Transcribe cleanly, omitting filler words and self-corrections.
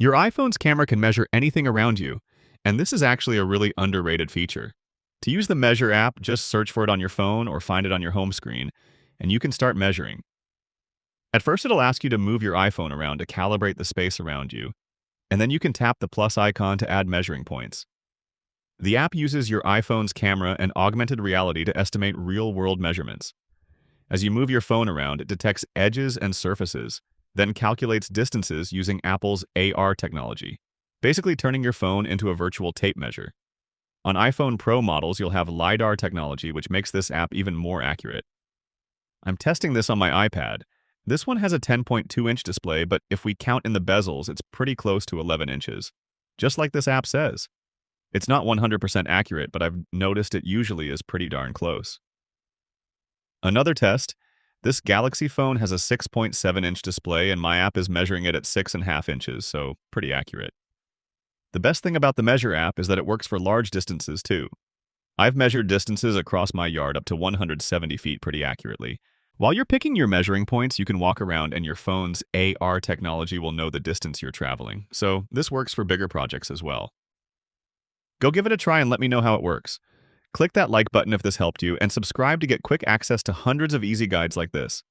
Your iPhone's camera can measure anything around you, and this is actually a really underrated feature. To use the Measure app, just search for it on your phone or find it on your home screen, and you can start measuring. At first, it'll ask you to move your iPhone around to calibrate the space around you, and then you can tap the plus icon to add measuring points. The app uses your iPhone's camera and augmented reality to estimate real-world measurements. As you move your phone around, it detects edges and surfaces, then calculates distances using Apple's AR technology, basically turning your phone into a virtual tape measure. On iPhone Pro models, you'll have LiDAR technology, which makes this app even more accurate. I'm testing this on my iPad. This one has a 10.2-inch display, but if we count in the bezels, it's pretty close to 11 inches. Just like this app says. It's not 100% accurate, but I've noticed it usually is pretty darn close. Another test, this Galaxy phone has a 6.7-inch display and my app is measuring it at 6.5 inches, so pretty accurate. The best thing about the Measure app is that it works for large distances too. I've measured distances across my yard up to 170 feet pretty accurately. While you're picking your measuring points, you can walk around and your phone's AR technology will know the distance you're traveling, so this works for bigger projects as well. Go give it a try and let me know how it works. Click that like button if this helped you, and subscribe to get quick access to hundreds of easy guides like this.